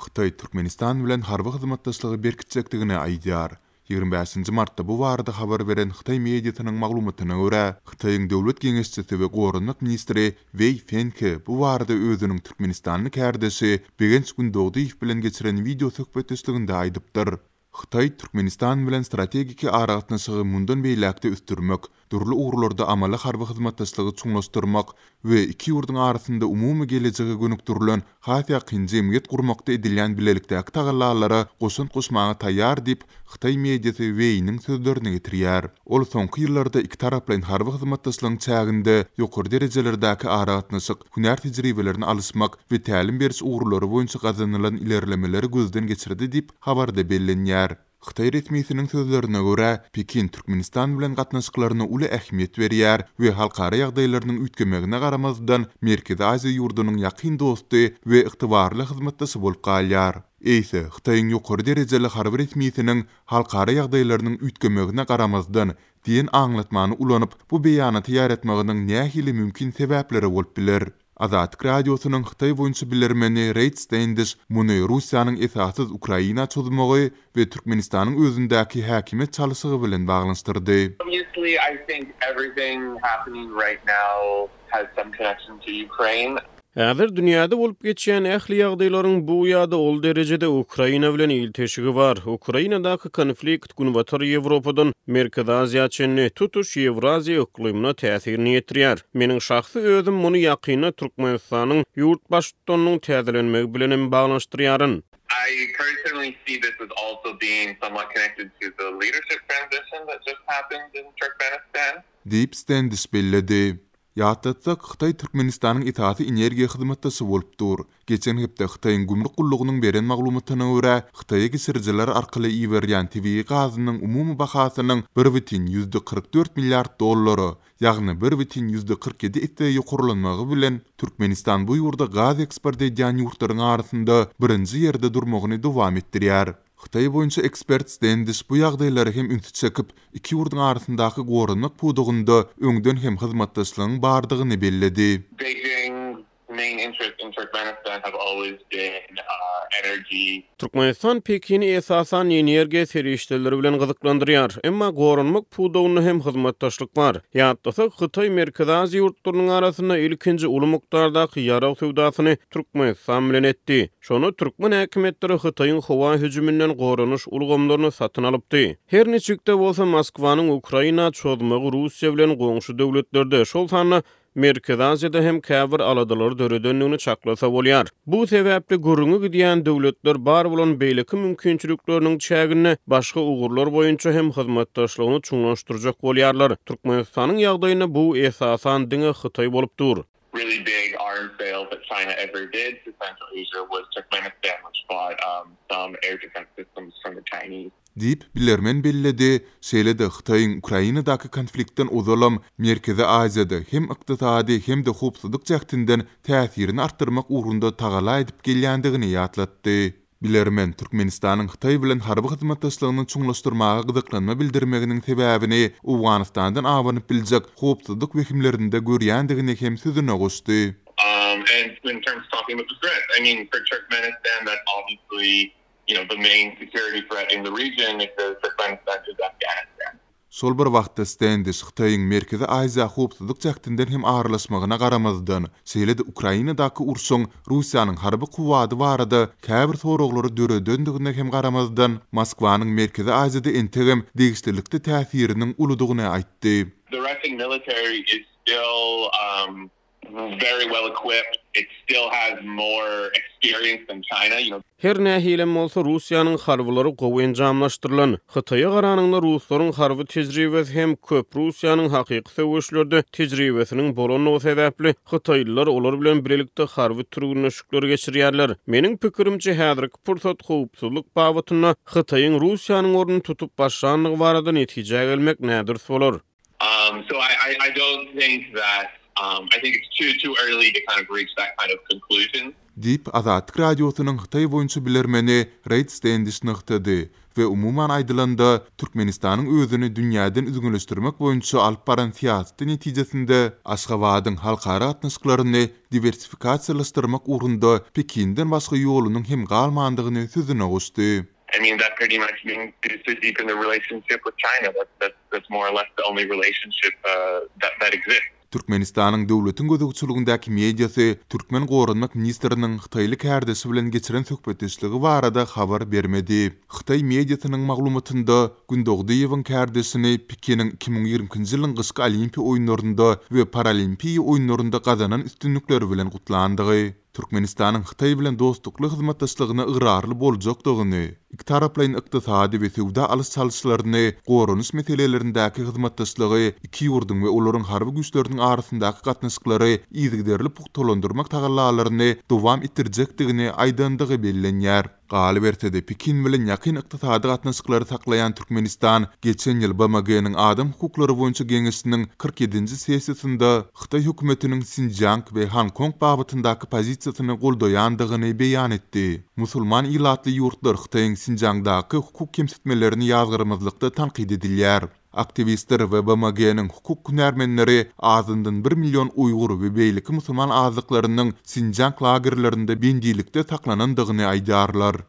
Xitay Türkmenistan bilen harby hyzmatdaşlygy berkitjekdigine aýdýar. 25 martda bu barada habar beren Xitay mediasynyň maglumatyna görä, Xitaýyň döwlet geňeşçisi we Gorunlyk ministri Wei Fenghe bu barada özüniň Türkmenistanyny kärdesi Begenç Gündoğduýew bilen geçiren video söhbetdeşliginde aýdypdyr. Xitay Türkmenistan bilen strategiki aragatnaşygy mundan beýlekde üstürmek, durly ugrlarda amala harby hyzmatdaşlygy çuňlaşdyrmak we iki ýurduň arasynda umumy gelejegi gönükdirilen hasy kynjemiyet gurmakda edilen bilelikdäki tagallalara goşun goşmaga taýýar diýip Xitay mediasy Wei'niň sözlerini getirýär. Ol soňky ýyllarda iki tarap bilen harby hyzmatdaşlygyň çäginde ýokary derejelerdäki aragatnaşyk, hünär tejribelerini alysmak we tälim beriş ugrulary boýunça gazanylan ilerlemeleri gözden geçirdi diýip habarda bellenýär. Xitay resmiýetiniň sözlerine görä, Pekin Türkmenistan bilen gatnaşyklaryna uly ähmiýet berýär we halkara ýagdaýlarynyň üýtgemegine garamazdan Merkezi Aziýa ýurdunyň ýakyn dosty we ygtybarly hyzmatdaşy bolup galýar. Eýse, Xitaýyň ýokary derejeli harby resmiýetiniň halkara ýagdaýlarynyň üýtgemegine garamazdan diýen aňlatmany ulanyp, bu beýanaty ýar etmegiň nähili mümkin sebäpleri bolup biler. Azatlyk radiosynyň Xitay boýunça bilermeni Reid Standish muny Russiýanyň esassız Ukraina çözülmegi we Türkmenistanyň özündäki häkimet çalyşygy bilen baglanşdyrdy. Obviously, I think everything happening right now has some connection to Ukraine. Häzir dünýäde bolup geçýän ähli ýagdaýlaryň bu ýa-da ol derejede Ukraina bilen ilteşigi bar. Ukrainadaky konflikt günbatar Ýewropadan Merkezi Aziýa çenli tutuş Ýewraziýa iklimiňe täsirini ýetirýär. Meniň şahsy özüm muny ýakyna Türkmenistanyň ýurt başlygynyň täzelenmegi bilen baglanşdyrýaryn. I personally see this as also being somewhat connected to the leadership transition that just happened in Turkmenistan. Deep Standish belledi. Ýatdatsak Xitay Türkmenistanyň itaati energiýa hyzmatdaşy bolupdyr. Geçen hepde Xitaýyň gümrük gullugynyň beren maglumatyna görä, Xitaýa geçirjiler arkaly iýerýän TV gazynyň umumy bahasynyň 1,44 milliard dollary, ýagny 1,47 etde ýokurlanmagy bilen Türkmenistan bu ýurda gaz eksport edýän ýurtlaryň arasynda birinji ýerde durmagyny dowam etdirýär. Xitay boýunça ekspert Standish bu ýagdaýlary hem ünsüt çekip, iki ýurduň arasyndaky gorunlyk pudugynda öňden hem hyzmatdaşlygyň bardygyny belledi. Beijing's main interest in Turkmenistan have always been energy. Türkmenistan Pekini esasan energiýa serişdeleri bilen gyzyklandyrýar, emma gorunmak pudugyny hem hyzmatdaşlyk bar. Ýatdasak Xitay Merkezi Aziýa ýurtlarynyň arasynda ilkinji uly mukdardaky ýarag sowdasyny Türkmenistan bilen etdi. Şonu türkmen häkimetleri Xitaýyň howa hüjümünden gorunuş ulgamlaryny satyn alypdy. Her neçikde bolsa Moskwanyň Ukraina çözmegi Russiýa bilen goňşy döwletlerde şol sany Merkezi Aziýada hem käbir aladalary döredenligini çaklasa bolýar. Bu sebäpli gurungy gidýän döwletler bar bolan beýleki mümkinçilikleriniň çägine başga ugurlar boýunça hem hyzmatdaşlygyny çuňlaşdyrjak bolýarlar. Türkmenistanyň ýagdaýyna bu esasan diňe Xitay bolupdyr. Really big arms sale that China ever did to Central Asia was Turkmenistan, which bought some air defense systems from the Chinese. Dip bilermen belledi, şeýle-de Xitaýyň Ukrainadaky konfliktden uzalam Merkezi Aziýada hem ykdysady hem de hupsuzlyk jahtynyň täsirini artdyrmak ugrunda tagala edip gelýändigini ýatlatdy. Bilermen Türkmenistanyň Xitay bilen harby hyzmatdaşlygyny çuňlaşdyrmaga gyzyklanma bildirmeginiň sebäbini Awganistandan awanyp biljek hupsuzlyk wehimlerinde görýändigini hem sözüne goşdy. And in terms of talking about the threat, I mean, for Turkmenistan, that's obviously, the main security threat in the region is Turkmenistan to Afghanistan. Sol bir wagtda Standish Xitaýyň Merkezi Aziýa hupsuzlyk jahtynyň hem ağırlaşmagyna garamazdan, şeýle-de Ukrainadaky urşuň Russiýanyň harby kuwady barada käbir soraglary döredendigine hem garamazdan, Moskwanyň Merkezi Aziýada entegem degişdirlikde täsiriniň uludygyny aýtdy. The Russian military is still very well equipped. It still has more experience than China, Her nähilem bolsa Russiýanyň harbylary gowy enjamlaşdyrylan. Xitaýa garanyňda ruslaryň harby tejribesi hem köp. Russiýanyň hakyky söwüşlerde tejribesiniň bolanyny sebäpli Xitaýlylar olar bilen birlikde harby türgünleşikleri geçirýärler. Meniň pikirimçe häzirki pursat howpsuzlyk babatyna Xitaýyň Russiýanyň ornuny tutup başlandygy barada netije gelmek nädir bolar. So I don't think that I think it's too early to kind of reach that kind of conclusion. Dip Azatlyk radiosynyň Hytaý boýunça bilermeni Reid Standish nykdydy we umuman aýdylanda Türkmenistanyň özüni dünýäden üzgünleşdirmek boýunça alyp baran siýasaty netijesinde Aşgabatyň halkara gatnaşyklaryny diversifikasiýalaşdyrmak ugrunda Pekinden başga ýolunyň hem galmandygyny sözüne goşdy. I mean, that pretty much means to deepen the relationship with China. That's more or less the only relationship that exists. Türkmenistanyň döwletiň gözegçiligindäki mediasy Türkmen Gorunmak ministriniň Hytaýly kärdesi bilen geçiren söhbetdeşligi barada habar bermedi. Hytaý mediasynyň maglumatynda Gündogdyýewiň kärdesini Pekiniň 2020-nji ýylyň gyşky Olimpiýa oýunlarynda we Paralimpiýa oýunlarynda gazanan üstünlikleri bilen gutlandygy, Türkmenistanyň Hytaý bilen dostlukly hyzmatdaşlygyna ıgrarly boljakdygyny, iki taraplaryň ykdysady we sowda alys-salyşlaryny, gorunuş meselelerindäki hyzmatdaşlygy, iki ýurduň we olaryň harby güýçleriniň arasyndaky gatnaşyklary ýygyderli puhtalandyrmak tagallalaryny dowam etdirjekdigini aýdandygy bellenýär. Galy berse-de Pekin bilen ýakyn ykdysady gatnaşyklary saklayan Türkmenistan geçen ýyl BMG-niň adam hukuklary boýunça geňeşiniň 47-nji sessiýasynda Hytaý hökümetiniň Xinjiang we Hong Kong babyndaky pozisiýasyny goldaýandygyny beýan etdi. Musulman ilatly ýurtlar Hytaýyň Xinjiangdaky hukuk kemsitmelerini ýazgyrmazlykda tanqid edilýär. Aktivistler we BMG-niň hukuk hünärmenleri azyndan 1 milyon Uýgur we beýleki musulman azlyklarynyň Xinjiang lagerlerinde bendilikde saklanandygyny aýdarlar.